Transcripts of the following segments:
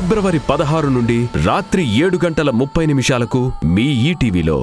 ఫిబ్రవరి 16 నుండి రాత్రి 7:30 మీ ఈటీవీలో.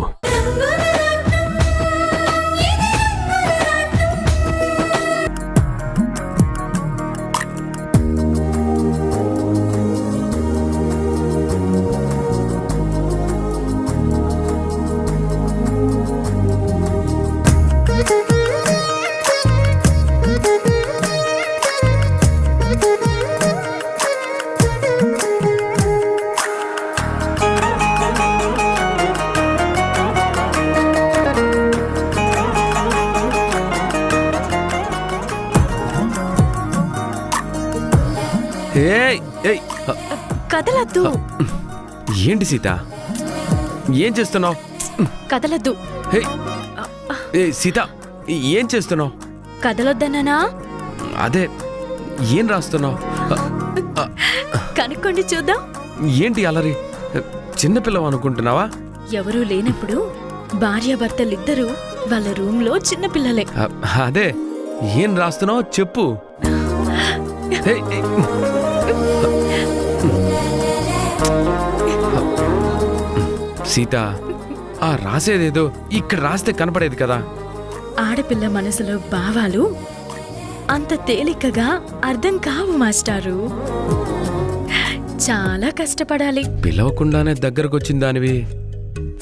కదలద్దు. ఏంటి సీత, ఏం చేస్తున్నావు? కదలద్దు. సీత, ఏం చేస్తున్నావు? కదలొద్దన్నానా? అదే, ఏం రాస్తున్నావు? కనుక్కోండి చూద్దాం. ఏంటి అలరి? చిన్నపిల్లవు అనుకుంటున్నావా? ఎవరూ లేనప్పుడు భార్యాభర్తలిద్దరూ వాళ్ళ రూమ్ లో చిన్నపిల్లలే. అదే, ఏం రాస్తున్నావు చెప్పు. సీత, ఆ రాసేదేదో ఇక్కడ రాస్తే కనపడేది కదా. ఆడపిల్ల మనసులో భావాలు అంత తేలికగా అర్థం కావు మాస్టారు. చాలా కష్టపడాలి. పిలవకుండానే దగ్గరకొచ్చిన దానివి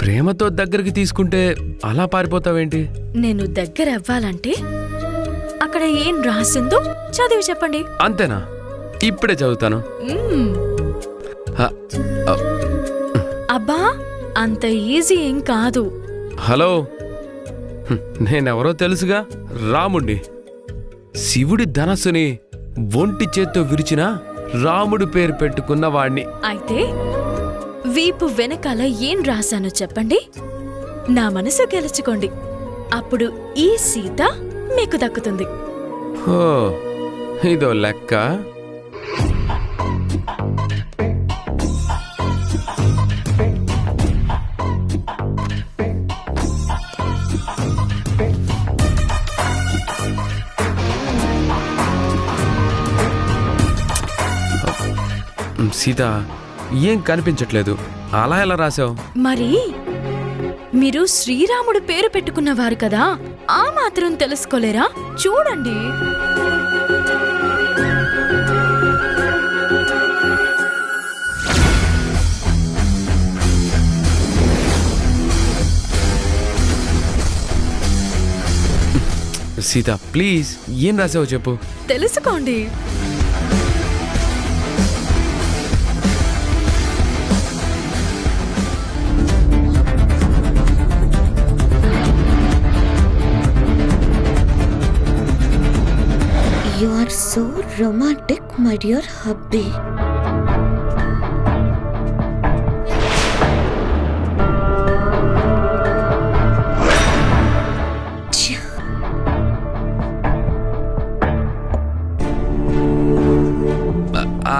ప్రేమతో దగ్గరికి తీసుకుంటే అలా పారిపోతావేంటి? నేను దగ్గర అవ్వాలంటే అక్కడ ఏం రాసిందో చదివి చెప్పండి. అంతేనా? ఇప్పుడే చదువుతాను. అబ్బా, అంత ఈజీ ఏం కాదు. హలో, నేనెవరో తెలుసుగా, రాముణ్ణి. శివుడి ధనస్సుని ఒంటి చేత్తో విరిచిన రాముడి పేరు పెట్టుకున్న వాణ్ణి. అయితే వీపు వెనకాల ఏం రాశానో చెప్పండి. నా మనసు గెలుచుకోండి. అప్పుడు ఈ సీత మీకు దక్కుతుంది. ఓ, ఇదో లెక్క. సీత, ఏం కనిపించట్లేదు. అలా ఎలా రాసావు? మరి మీరు శ్రీరాముడు పేరు పెట్టుకున్నవారు కదా, ఆ మాత్రం తెలుసుకోలేరా? చూడండి. సీత, ప్లీజ్, ఏం రాసావో చెప్పు. తెలుసుకోండి. You are so romantic, my dear hubby.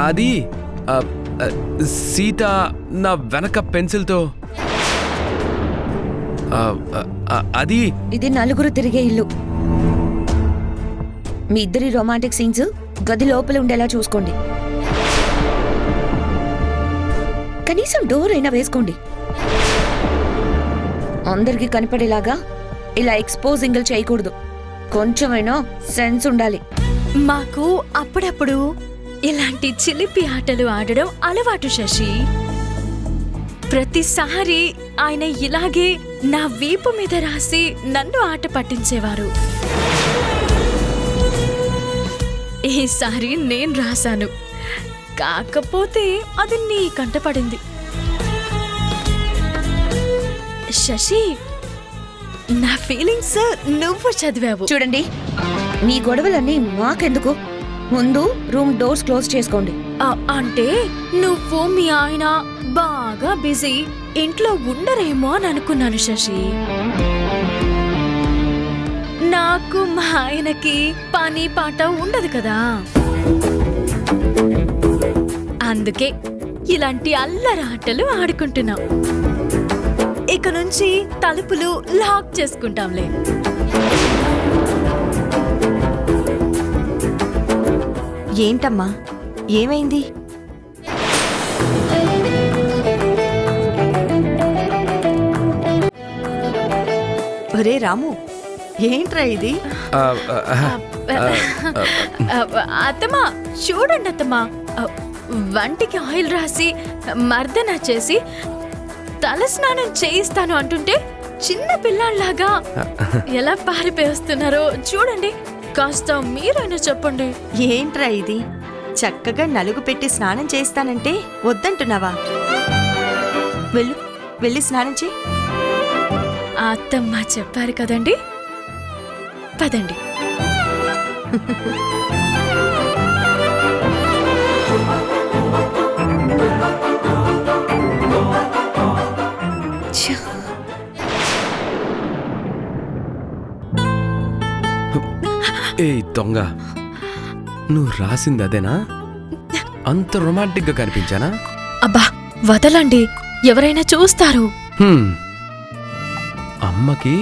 అది సీత నా వెనక పెన్సిల్తో అది. ఇది నలుగురు తిరిగే ఇల్లు. మీ ఇద్దరి రొమాంటిక్ సీన్స్ గది లోపల ఉండేలా చూసుకోండి. కనీసం డోర్ అయినా వేసుకోండి. అందరికీ కనపడేలాగా ఇలా ఎక్స్పోజింగ్లు చేయకూడదు. కొంచెమైనా సెన్స్ ఉండాలి. మాకు అప్పుడప్పుడు ఇలాంటి చిలిపి ఆటలు ఆడడం అలవాటు శశి. ప్రతిసారి ఆయన ఇలాగే నా వీపు మీద రాసి నన్ను ఆట పట్టించేవారు. ఈసారి నేను రాశాను, కాకపోతే అది నీ కంటపడింది. శశి, నా ఫీలింగ్స్ నువ్వు చదివావు. చూడండి, మీ గొడవలన్నీ మాకెందుకు? ముందు రూమ్ డోర్స్ క్లోజ్ చేసుకోండి. అంటే నువ్వు మీ ఆయన బాగా బిజీ, ఇంట్లో ఉండరేమో అని అనుకున్నాను శశి. నాకు మా ఆయనకి పని పాట ఉండదు కదా, అందుకే ఇలాంటి అల్లరాటలు ఆడుకుంటున్నాం. ఇక నుంచి తలుపులు లాక్ చేసుకుంటాంలే. ఏంటమ్మా, ఏమైంది? ఒరే రాము, ఏంట్రా ఇది? అత్తమ్మా చూడండి అత్తమ్మా, వంటికి ఆయిల్ రాసి మర్దన చేసి తల స్నానం చేయిస్తాను అంటుంటే చిన్న పిల్లాళ్ళలాగా ఎలా పారిపోయేస్తున్నారో చూడండి. కాస్త మీరైనా చెప్పండి. ఏంట్రా ఇది? చక్కగా నలుగు పెట్టి స్నానం చేస్తానంటే వద్దంటున్నావా? వెళ్ళు, వెళ్ళి స్నానం చేయి. అత్తమ్మ చెప్పారు కదండి, పదండి. ఛ! ఏ దొంగ, నువ్వు రాసింది అదేనా? అంత రొమాంటిక్ గా కనిపించానా? అబ్బా వదలండి, ఎవరైనా చూస్తారు. అమ్మకి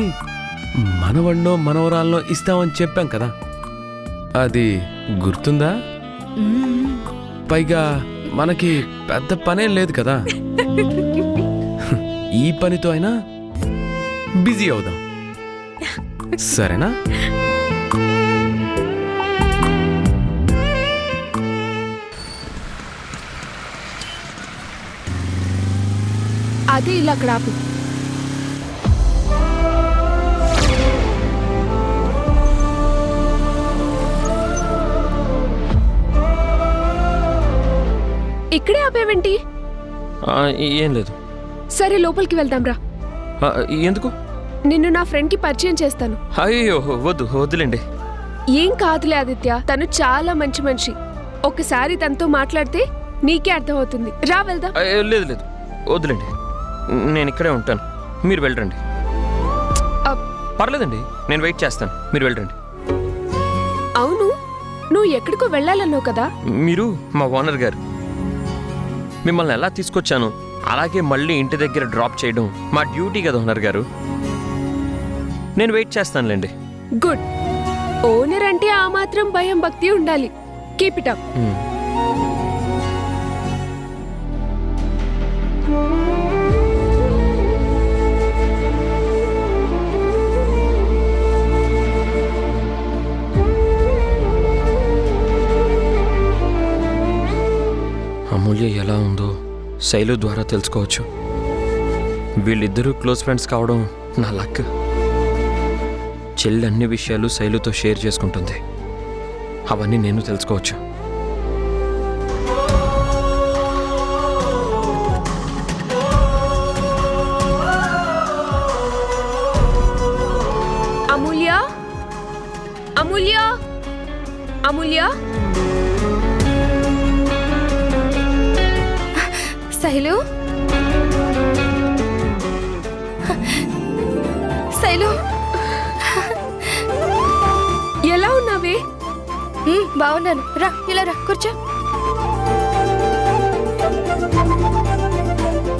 మనవన్నో మనవరాల్లో ఇస్తామని చెప్పాం కదా, అది గుర్తుందా? మ్మ్. పైగా మనకి పెద్ద పనేం లేదు కదా. ఈ పనితో అయినా బిజీ అవుదాం, సరేనా? అదే ఇలా అక్కడ ఆపు. ఇక్కడే ఆపేవేంటి? ఏం లేదు. సరే లోపలికి వెళ్దాం రా. ఎందుకు? నిన్ను నా ఫ్రెండ్కి పరిచయం చేస్తాను. అయ్యో వద్దు, వద్దులేండి. ఏం కాదులే ఆదిత్య, తను చాలా మంచి మనిషి. ఒకసారి తనతో మాట్లాడితే నీకే అర్థమవుతుంది. రా వెళ్దాం. లేదు లేదు, వద్దులేండి, నేను ఇక్కడే ఉంటాను, మీరు వెళ్ళండి. పర్లేదండి, నేను వెయిట్ చేస్తాను, మీరు వెళ్ళండి. అవును, నువ్వు ఎక్కడికో వెళ్ళాలన్నావు కదా? మీరు మా ఓనర్ గారు, మిమ్మల్ని ఎలా తీసుకొచ్చాను అలాగే మళ్ళీ ఇంటి దగ్గర డ్రాప్ చేయడం మా డ్యూటీ కదా ఓనర్ గారు. నేను వెయిట్ చేస్తానులేండి. గుడ్. ఓనర్ అంటే ఆ మాత్రం భయం భక్తి ఉండాలి. Keep it up. అమూల్య ఎలా ఉందో శైలు ద్వారా తెలుసుకోవచ్చు. వీళ్ళిద్దరూ క్లోజ్ ఫ్రెండ్స్ కావడం నా లక్. చెల్లి అన్ని విషయాలు శైలుతో షేర్ చేసుకుంటుంది, అవన్నీ నేను తెలుసుకోవచ్చు. అమూల్య, అమూల్య, అమూల్య. శైలు, శైలు, ఎలా ఉన్నావే? బాగున్నాను. రా, ఇలా రా, కూర్చో.